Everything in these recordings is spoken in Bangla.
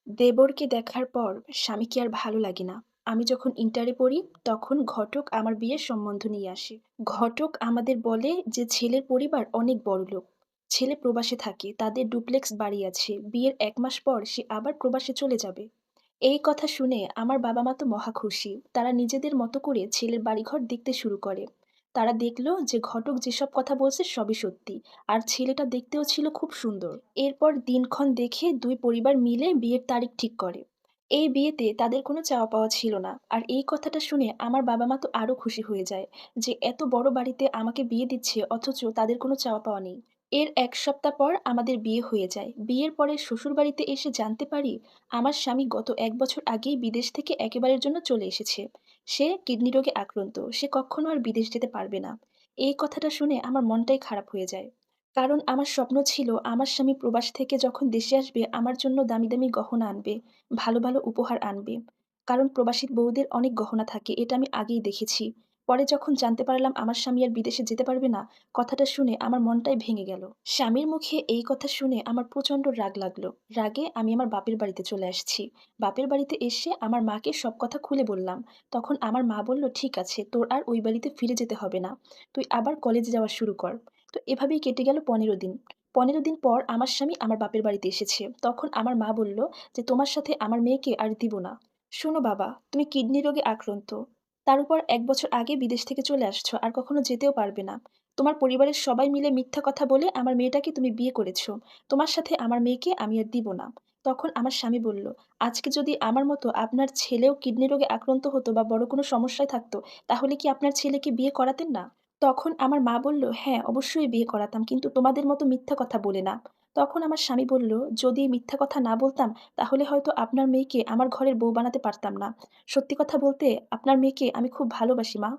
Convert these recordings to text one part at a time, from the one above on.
দেবরকে দেখার পর স্বামীকে আর ভালো লাগে না। আমি যখন ইন্টারে পড়ি তখন ঘটক আমার বিয়ের সম্বন্ধ নিয়ে আসে। ঘটক আমাদের বলে যে ছেলের পরিবার অনেক বড়লোক। ছেলে প্রবাসে থাকে, তাদের ডুপ্লেক্স বাড়ি আছে। বিয়ের ১ মাস পর সে আবার প্রবাসে চলে যাবে। এই কথা শুনে আমার বাবা-মা তো মহা খুশি। তারা নিজেদের মতো করে ছেলের বাড়িঘর দেখতে শুরু করে। তারা দেখল যে ঘটক যেসব কথা বলছে সবই সত্যি। আর ছেলেটা দেখতেও ছিল খুব সুন্দর। এরপর দিনক্ষণ দেখে ২ পরিবার মিলে বিয়ের তারিখ ঠিক করে। এই বিয়েতে তাদের কোনো চাওয়া পাওয়া ছিল না। আর এই কথাটা শুনে আমার বাবা-মা তো আরো খুশি হয়ে যায় যে এত বড় বাড়িতে আমাকে বিয়ে দিচ্ছে অথচ তাদের কোনো চাওয়া পাওয়া নেই। এর ১ সপ্তাহ পর আমাদের বিয়ে হয়ে যায়। বিয়ের পরে শ্বশুরবাড়িতে এসে জানতে পারি আমার স্বামী গত ১ বছর আগেই বিদেশ থেকে একেবারের জন্য চলে এসেছে। সে কিডনি রোগে আক্রান্ত। সে কখনো আর বিদেশ যেতে পারবে না। এই কথাটা শুনে আমার মনটাই খারাপ হয়ে যায়। কারণ আমার স্বপ্ন ছিল আমার স্বামী প্রবাস থেকে যখন দেশে আসবে আমার জন্য দামি, দামি গহনা আনবে, ভালো, ভালো উপহার আনবে। কারণ প্রবাসী বউদের অনেক গহনা থাকে, এটা আমি আগেই দেখেছি। পরে যখন জানতে পারলাম আমার স্বামী আর বিদেশে যেতে পারবে না, কথাটা শুনে আমার মনটাই ভেঙে গেল। স্বামীর মুখে এই কথা শুনে আমার প্রচণ্ড রাগ লাগলো। রাগে আমি আমার বাপের বাড়িতে চলে আসছি। বাপের বাড়িতে এসে আমার মাকে সব কথা খুলে বললাম। তখন আমার মা বলল, "ঠিক আছে, তোর আর ওই বাড়িতে ফিরে যেতে হবে না। তুই আবার কলেজে যাওয়া শুরু কর।" তো এভাবেই কেটে গেল ১৫ দিন। ১৫ দিন পর আমার স্বামী আমার বাপের বাড়িতে এসেছে। তখন আমার মা বলল যে, "তোমার সাথে আমার মেয়েকে আর দিব না। শোনো বাবা, তুমি কিডনি রোগে আক্রান্ত। তার উপর ১ বছর আগে বিদেশ থেকে চলে আসছো, আর কখনো যেতেও পারবে না। তোমার পরিবারের সবাই মিলে মিথ্যা কথা বলে আমার মেয়েটাকে তুমি বিয়ে করেছো। তোমার সাথে আমার মেয়েকে আমি আর দিব না।" তখন আমার স্বামী বলল, "আজকে যদি আমার মতো আপনার ছেলেও কিডনি রোগে আক্রান্ত হতো বা বড় কোনো সমস্যায় থাকতো, তাহলে কি আপনার ছেলেকে বিয়ে করাতেন না?" তখন আমার মা বলল, "হ্যাঁ, অবশ্যই বিয়ে করাতাম। কিন্তু তোমাদের মতো মিথ্যা কথা বলে না।" তখন আমার স্বামী বলল, "যদি মিথ্যা কথা না বলতাম, তাহলে হয়তো আপনার মেয়েকে আমার ঘরের বউ বানাতে পারতাম না। সত্যি কথা বলতে আপনার মেয়েকে আমি খুব ভালোবাসি মা।"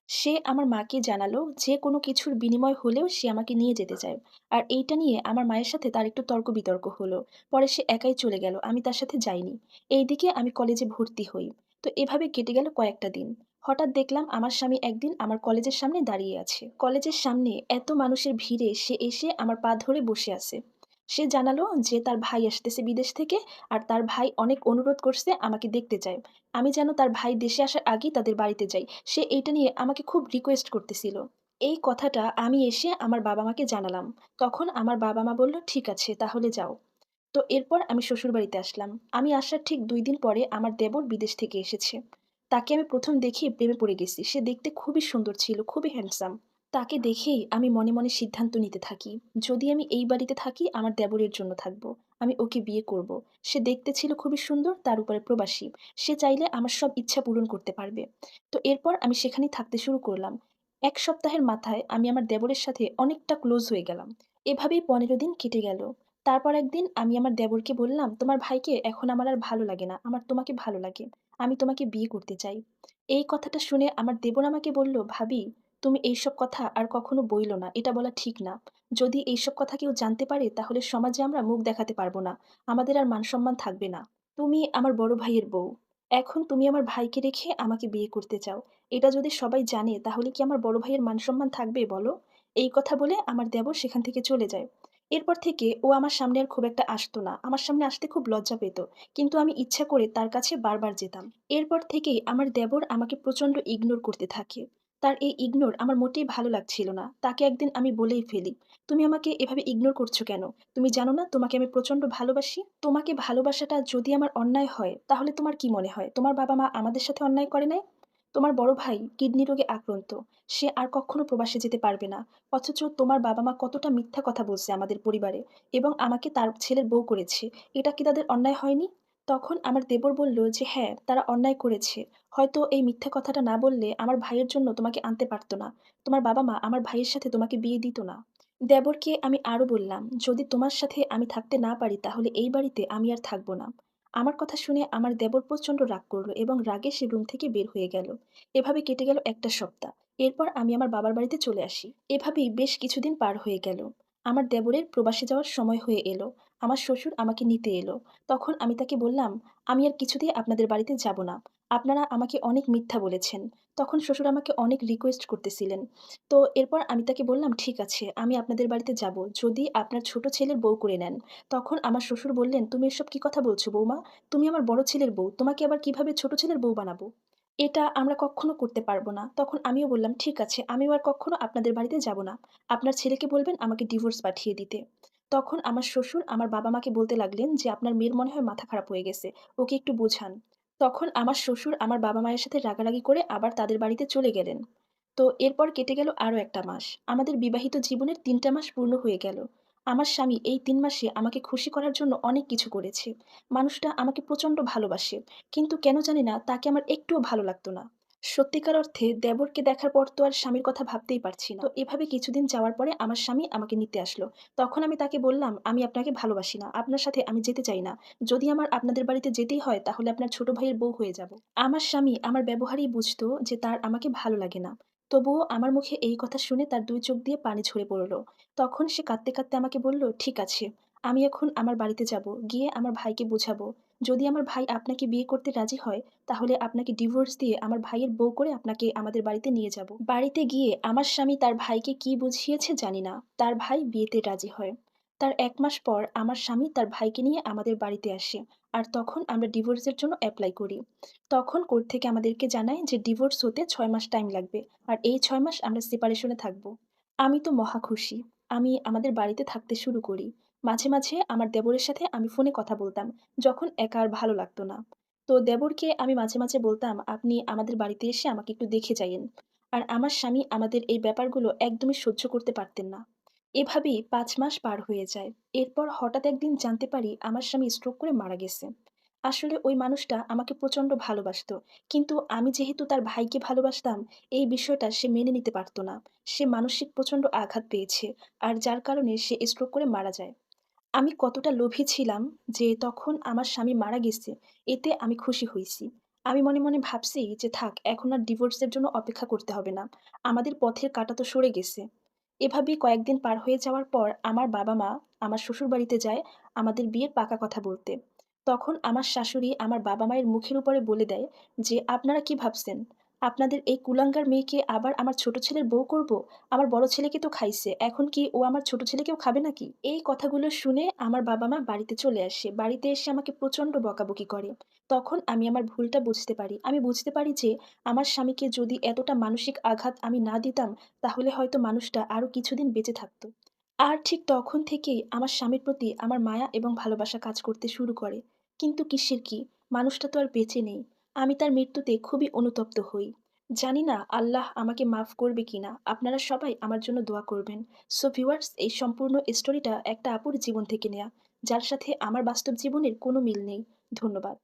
সে আমার মাকে জানালো যে কোনো কিছুর বিনিময় হলেও সে আমাকে নিয়ে যেতে চায়। আর এইটা নিয়ে আমার মায়ের সাথে তার একটু তর্ক-বিতর্ক হলো। পরে সে একাই চলে গেল। আমি তার সাথে যাইনি। এইদিকে আমি কলেজে ভর্তি হই। তো এভাবে কেটে গেল কয়েকটা দিন। হঠাৎ দেখলাম আমার স্বামী একদিন আমার কলেজের সামনে দাঁড়িয়ে আছে। কলেজের সামনে এত মানুষের ভিড়ে সে এসে আমার পা ধরে বসে আছে। সে জানালো যে তার ভাই আসতেছে বিদেশ থেকে, আর তার ভাই অনেক অনুরোধ করছে আমাকে দেখতে চায়। আমি যেন তার ভাই দেশে আসার আগেই তাদের বাড়িতে যাই। সে এইটা নিয়ে আমাকে খুব রিকোয়েস্ট করতেছিল। এই কথাটা আমি এসে আমার বাবা-মাকে জানালাম। তখন আমার বাবা-মা বলল, "ঠিক আছে, তাহলে যাও।" তো এরপর আমি শ্বশুরবাড়িতে আসলাম। আমি আসার ঠিক ২ দিন পরে আমার দেবর বিদেশ থেকে এসেছে। তাকে আমি ১ম দেখেই প্রেমে পড়ে গেছি। সে দেখতে খুবই সুন্দর ছিল, খুবই হ্যান্ডসাম। তাকে দেখেই আমি মনে, মনে সিদ্ধান্ত নিতে থাকি। যদি আমি এই বাড়িতে থাকি আমার দেবরের জন্য থাকবো। আমি ওকে বিয়ে করব। সে দেখতে ছিল খুবই সুন্দর, তার উপরে প্রবাসী। সে চাইলে আমার সব ইচ্ছা পূরণ করতে পারবে। তো এরপর আমি সেখানেই থাকতে শুরু করলাম। ১ সপ্তাহের মাথায় আমি আমার দেবরের সাথে অনেকটা ক্লোজ হয়ে গেলাম। এভাবেই ১৫ দিন কেটে গেল। তারপর একদিন আমি আমার দেবরকে বললাম, "তোমার ভাইকে এখন আমার আর ভালো লাগে না। আমার তোমাকে ভালো লাগে। আমি তোমাকে বিয়ে করতে চাই।" এই কথাটা শুনে আমার দেবর আমাকে বলল, "ভাবি, তুমি এইসব কথা আর কখনো বইলো না। এটা বলা ঠিক না। যদি এইসব কথা কেউ জানতে পারে তাহলে সমাজে আমরা মুখ দেখাতে পারব না। আমাদের আর মান-সম্মান থাকবে না। তুমি আমার বড় ভাইয়ের বউ। এখন তুমি আমার ভাইকে রেখে আমাকে বিয়ে করতে চাও। এটা যদি সবাই জানে তাহলে কি আমার বড় ভাইয়ের মান-সম্মান থাকবে বলো?" এই কথা বলে আমার দেবর সেখান থেকে চলে যায়। এরপর থেকে ও আমার সামনে আর খুব একটা আসতো না। আমার সামনে আসতে খুব লজ্জা পেত। কিন্তু আমি ইচ্ছা করে তার কাছে বারবার যেতাম। এরপর থেকেই আমার দেবর আমাকে প্রচণ্ড ইগনোর করতে থাকে। তার এই ইগনোর আমার মোটেই ভালো লাগছিল না। তাকে একদিন আমি বলেই ফেলি, "তুমি আমাকে এভাবে ইগনোর করছো কেন? তুমি জানো না তোমাকে আমি প্রচণ্ড ভালোবাসি? তোমাকে ভালোবাসাটা যদি আমার অন্যায় হয়, তাহলে তোমার কি মনে হয় তোমার বাবা-মা আমাদের সাথে অন্যায় করে নাই? তোমার বড় ভাই কিডনি রোগে আক্রান্ত। সে আর কক্ষনো প্রবাসে যেতে পারবে না। অথচ তোমার বাবা-মা কতটা মিথ্যা কথা বলছে আমাদের পরিবারে এবং আমাকে তার ছেলের বউ করেছে। এটা কি তাদের অন্যায় হয়নি?" তখন আমার দেবর বলল যে, "হ্যাঁ, তারা অন্যায় করেছে। হয়তো এই মিথ্যা কথাটা না বললে আমার ভাইয়ের জন্য তোমাকে আনতে পারত না। তোমার বাবা-মা আমার ভাইয়ের সাথে তোমাকে বিয়ে দিত না।" দেবরকে আমি আরো বললাম, "যদি তোমার সাথে আমি থাকতে না পারি তাহলে এই বাড়িতে আমি আর থাকব না।" আমার কথা শুনে আমার দেবর প্রচণ্ড রাগ করল এবং রাগে সে রুম থেকে বের হয়ে গেল। এভাবে কেটে গেল ১ টা সপ্তাহ। এরপর আমি আমার বাবার বাড়িতে চলে আসি। এভাবেই বেশ কিছুদিন পার হয়ে গেল। আমার দেবরের প্রবাসে যাওয়ার সময় হয়ে এলো। আমার শ্বশুর আমাকে নিতে এলো। তখন আমি তাকে বললাম, "আমি আর কিছুতেই আপনাদের বাড়িতে যাব না। আপনারা আমাকে অনেক মিথ্যা বলেছেন। তখন শ্বশুর আমাকে অনেক রিকোয়েস্ট করতেছিলেন। তো এরপর আমি তাকে বললাম, "ঠিক আছে, আমি আপনাদের বাড়িতে যাব। যদি আপনার ছোট ছেলের বউ করে নেন।" তখন আমার শ্বশুর বললেন, "তুমি এসব কি কথা বলছো বৌমা? তুমি আমার বড় ছেলের বউ। তোমাকে আবার কিভাবে ছোট ছেলের বউ বানাবো? এটা আমরা কক্ষনো করতে পারব না।" তখন আমিও বললাম, "ঠিক আছে, আমিও আর কক্ষনো আপনাদের বাড়িতে যাব না। আপনার ছেলেকে বলবেন আমাকে ডিভোর্স পাঠিয়ে দিতে।" তখন আমার শ্বশুর আমার বাবা-মাকে বলতে লাগলেন যে, "আপনার মেয়ের মনে হয় মাথা খারাপ হয়ে গেছে। ওকে একটু বোঝান।" তখন আমার শ্বশুর আমার বাবা-মায়ের সাথে রাগারাগি করে আবার তাদের বাড়িতে চলে গেলেন। তো এরপর কেটে গেল আরও ১ টা মাস। আমাদের বিবাহিত জীবনের ৩ টা মাস পূর্ণ হয়ে গেল। আমার স্বামী এই ৩ মাসে আমাকে খুশি করার জন্য অনেক কিছু করেছে। মানুষটা আমাকে প্রচণ্ড ভালোবাসে। কিন্তু কেন জানি না তাকে আমার একটুও ভালো লাগতো না। সত্যিকার অর্থে দেবরকে দেখার পর তো আর স্বামীর কথা ভাবতেই পারছি না। তো এভাবে কিছুদিন যাওয়ার পরে আমার স্বামী আমাকে নিতে আসলো। তখন আমি তাকে বললাম, "আমি আপনাকে ভালোবাসি না। আপনার সাথে আমি যেতে চাই না। যদি আমার আপনাদের বাড়িতে যেতেই হয় তাহলে আপনার ছোট ভাইয়ের বউ হয়ে যাব।" আমার স্বামী আমার ব্যবহারেই বুঝতো যে তার আমাকে ভালো লাগে না। তবুও আমার মুখে এই কথা শুনে তার ২ চোখ দিয়ে পানি ঝরে পড়ল। তখন সে কাঁদতে, কাঁদতে আমাকে বলল, "ঠিক আছে, আমি এখন আমার বাড়িতে যাব। গিয়ে আমার ভাইকে বুঝাবো। যদি আমার ভাই আপনাকে বিয়ে করতে রাজি হয় তাহলে আপনাকে ডিভোর্স দিয়ে আমার ভাইয়ের বউ করে আপনাকে আমাদের বাড়িতে নিয়ে যাব।" বাড়িতে গিয়ে আমার স্বামী তার ভাইকে কি বুঝিয়েছে জানি না। তার ভাই বিয়েতে রাজি হয়। তার ১ মাস পর আমার স্বামী তার ভাইকে নিয়ে আমাদের বাড়িতে আসে। আর তখন আমরা ডিভোর্সের জন্য এপ্লাই করি। তখন কোর্ট থেকে আমাদেরকে জানায় যে ডিভোর্স হতে ৬ মাস টাইম লাগবে। আর এই ৬ মাস আমরা সেপারেশনে থাকব। আমি তো মহা খুশি। আমি আমাদের বাড়িতে থাকতে শুরু করি। মাঝে, মাঝে আমার দেবরের সাথে আমি ফোনে কথা বলতাম, যখন একা আর ভালো লাগতো না। তো দেবরকে আমি মাঝে, মাঝে বলতাম, "আপনি আমাদের বাড়িতে এসে আমাকে একটু দেখে যাইয়েন।" আর আমার স্বামী আমাদের এই ব্যাপারগুলো একদমই সহ্য করতে পারতেন না। এভাবেই ৫ মাস পার হয়ে যায়। এরপর হঠাৎ একদিন জানতে পারি আমার স্বামী স্ট্রোক করে মারা গেছে। আসলে ওই মানুষটা আমাকে প্রচণ্ড ভালোবাসতো। কিন্তু আমি যেহেতু তার ভাইকে ভালোবাসতাম, এই বিষয়টা সে মেনে নিতে পারত না। সে মানসিক প্রচণ্ড আঘাত পেয়েছে। আর যার কারণে সে স্ট্রোক করে মারা যায়। আমি কতটা লোভী ছিলাম যে তখন আমার স্বামী মারা গেছে, এতে আমি খুশি হইছি। আমি মনে, মনে ভাবছি যে থাক এখন আর ডিভোর্সের জন্য অপেক্ষা করতে হবে না। আমাদের পথের কাঁটা তো সরে গেছে। এভাবেই কয়েকদিন পার হয়ে যাওয়ার পর আমার বাবা-মা আমার শ্বশুরবাড়িতে যায় আমাদের বিয়ের পাকা কথা বলতে। তখন আমার শাশুড়ি আমার বাবা-মায়ের মুখের উপরে বলে দেয় যে, "আপনারা কি ভাবছেন? আপনাদের এই কুলাঙ্গার মেয়েকে আবার আমার ছোট ছেলের বউ করব? আমার বড় ছেলেকে তো খাইছে। এখন কি ও আমার ছোট ছেলেকেও খাবে নাকি?" এই কথাগুলো শুনে আমার বাবা-মা বাড়িতে চলে আসে। বাড়িতে এসে আমাকে প্রচণ্ড বকাবকি করে। তখন আমি আমার ভুলটা বুঝতে পারি। আমি বুঝতে পারি যে আমার স্বামীকে যদি এতটা মানসিক আঘাত আমি না দিতাম, তাহলে হয়তো মানুষটা আরো কিছুদিন বেঁচে থাকত। আর ঠিক তখন থেকেই আমার স্বামীর প্রতি আমার মায়া এবং ভালোবাসা কাজ করতে শুরু করে। কিন্তু কিসের কি? মানুষটা তো আর বেঁচে নেই। আমি তার মৃত্যুতে খুবই অনুতপ্ত হই। জানি না আল্লাহ আমাকে মাফ করবে কিনা। আপনারা সবাই আমার জন্য দোয়া করবেন। সো ভিউয়ার্স, এই সম্পূর্ণ স্টোরিটা একটা আপুর জীবন থেকে নেয়া, যার সাথে আমার বাস্তব জীবনের কোনো মিল নেই। ধন্যবাদ।